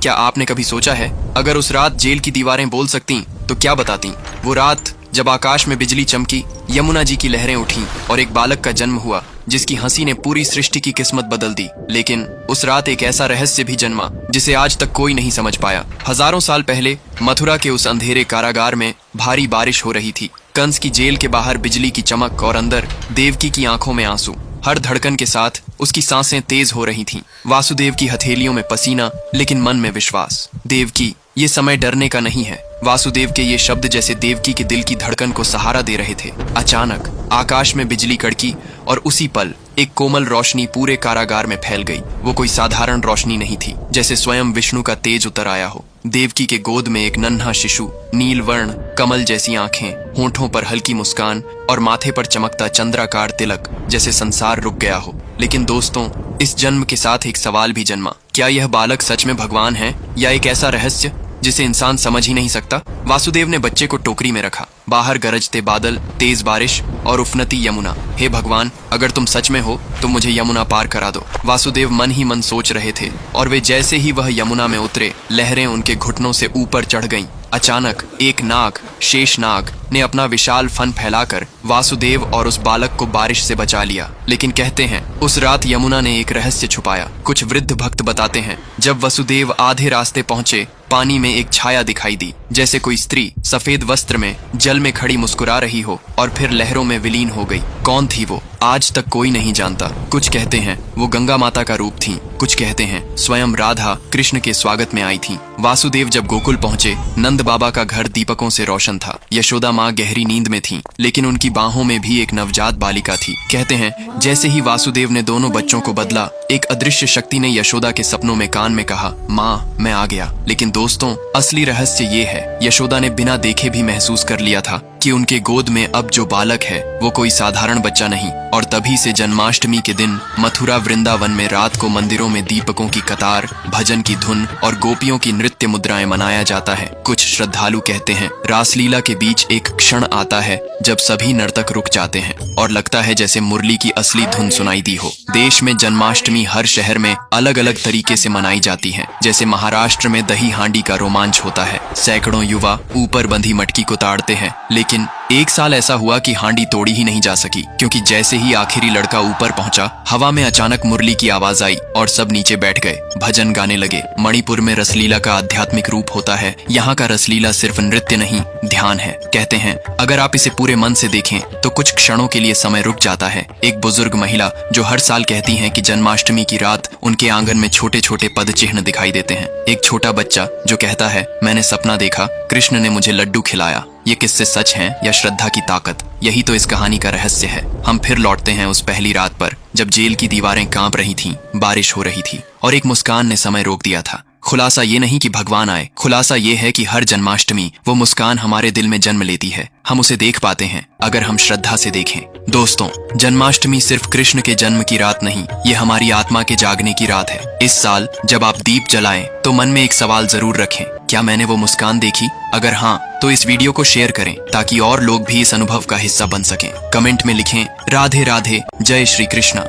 क्या आपने कभी सोचा है, अगर उस रात जेल की दीवारें बोल सकती तो क्या बताती? वो रात जब आकाश में बिजली चमकी, यमुना जी की लहरें उठी और एक बालक का जन्म हुआ जिसकी हंसी ने पूरी सृष्टि की किस्मत बदल दी। लेकिन उस रात एक ऐसा रहस्य भी जन्मा जिसे आज तक कोई नहीं समझ पाया। हजारों साल पहले मथुरा के उस अंधेरे कारागार में भारी बारिश हो रही थी। कंस की जेल के बाहर बिजली की चमक और अंदर देवकी की आंखों में आंसू। हर धड़कन के साथ उसकी सांसें तेज हो रही थीं। वासुदेव की हथेलियों में पसीना, लेकिन मन में विश्वास। देवकी, ये समय डरने का नहीं है। वासुदेव के ये शब्द जैसे देवकी के दिल की धड़कन को सहारा दे रहे थे। अचानक आकाश में बिजली कड़की और उसी पल एक कोमल रोशनी पूरे कारागार में फैल गई। वो कोई साधारण रोशनी नहीं थी, जैसे स्वयं विष्णु का तेज उतर आया हो। देवकी के गोद में एक नन्हा शिशु, नील वर्ण, कमल जैसी आंखें, होंठों पर हल्की मुस्कान और माथे पर चमकता चंद्राकार तिलक, जैसे संसार रुक गया हो। लेकिन दोस्तों, इस जन्म के साथ एक सवाल भी जन्मा। क्या यह बालक सच में भगवान है या एक ऐसा रहस्य जिसे इंसान समझ ही नहीं सकता? वासुदेव ने बच्चे को टोकरी में रखा। बाहर गरजते बादल, तेज बारिश और उफनती यमुना। हे भगवान, अगर तुम सच में हो तो मुझे यमुना पार करा दो। वासुदेव मन ही मन सोच रहे थे और वे जैसे ही वह यमुना में उतरे, लहरें उनके घुटनों से ऊपर चढ़ गईं। अचानक एक नाग, शेष नाग, ने अपना विशाल फन फैलाकर वासुदेव और उस बालक को बारिश से बचा लिया। लेकिन कहते हैं उस रात यमुना ने एक रहस्य छुपाया। कुछ वृद्ध भक्त बताते हैं, जब वसुदेव आधे रास्ते पहुंचे, पानी में एक छाया दिखाई दी, जैसे कोई स्त्री सफेद वस्त्र में जल में खड़ी मुस्कुरा रही हो और फिर लहरों में विलीन हो गई। कौन थी वो? आज तक कोई नहीं जानता। कुछ कहते हैं वो गंगा माता का रूप थी, कुछ कहते हैं स्वयं राधा कृष्ण के स्वागत में आई थी। वासुदेव जब गोकुल पहुंचे, नंद बाबा का घर दीपकों से रोशन था। यशोदा माँ गहरी नींद में थी, लेकिन उनकी बाहों में भी एक नवजात बालिका थी। कहते हैं जैसे ही वासुदेव ने दोनों बच्चों को बदला, एक अदृश्य शक्ति ने यशोदा के सपनों में कान में कहा, माँ मैं आ गया। लेकिन दोस्तों, असली रहस्य ये है, यशोदा ने बिना देखे भी महसूस कर लिया था कि उनके गोद में अब जो बालक है वो कोई साधारण बच्चा नहीं। और तभी से जन्माष्टमी के दिन मथुरा वृंदावन में रात को मंदिरों में दीपकों की कतार, भजन की धुन और गोपियों की नृत्य मुद्राएं मनाया जाता है। कुछ श्रद्धालु कहते हैं रासलीला के बीच एक क्षण आता है जब सभी नर्तक रुक जाते हैं और लगता है जैसे मुरली की असली धुन सुनाई दी हो। देश में जन्माष्टमी हर शहर में अलग अलग तरीके से मनाई जाती है। जैसे महाराष्ट्र में दही हांडी का रोमांच होता है, सैकड़ों युवा ऊपर बंधी मटकी को ताड़ते हैं। लेकिन एक साल ऐसा हुआ कि हांडी तोड़ी ही नहीं जा सकी, क्योंकि जैसे ही आखिरी लड़का ऊपर पहुंचा, हवा में अचानक मुरली की आवाज आई और सब नीचे बैठ गए, भजन गाने लगे। मणिपुर में रसलीला का आध्यात्मिक रूप होता है। यहाँ का रसलीला सिर्फ नृत्य नहीं, ध्यान है। कहते हैं अगर आप इसे पूरे मन से देखें तो कुछ क्षणों के लिए समय रुक जाता है। एक बुजुर्ग महिला जो हर साल कहती हैं कि जन्माष्टमी की रात उनके आंगन में छोटे छोटे पद चिन्ह दिखाई देते हैं। एक छोटा बच्चा जो कहता है, मैंने सपना देखा, कृष्ण ने मुझे लड्डू खिलाया। ये किस्से सच हैं या श्रद्धा की ताकत? यही तो इस कहानी का रहस्य है। हम फिर लौटते हैं उस पहली रात पर, जब जेल की दीवारें कांप रही थीं, बारिश हो रही थी और एक मुस्कान ने समय रोक दिया था। खुलासा ये नहीं कि भगवान आए, खुलासा ये है कि हर जन्माष्टमी वो मुस्कान हमारे दिल में जन्म लेती है। हम उसे देख पाते हैं अगर हम श्रद्धा से देखें। दोस्तों, जन्माष्टमी सिर्फ कृष्ण के जन्म की रात नहीं, ये हमारी आत्मा के जागने की रात है। इस साल जब आप दीप जलाएं तो मन में एक सवाल जरूर रखें, क्या मैंने वो मुस्कान देखी? अगर हाँ, तो इस वीडियो को शेयर करें ताकि और लोग भी इस अनुभव का हिस्सा बन सकें। कमेंट में लिखें, राधे राधे, जय श्री कृष्णा।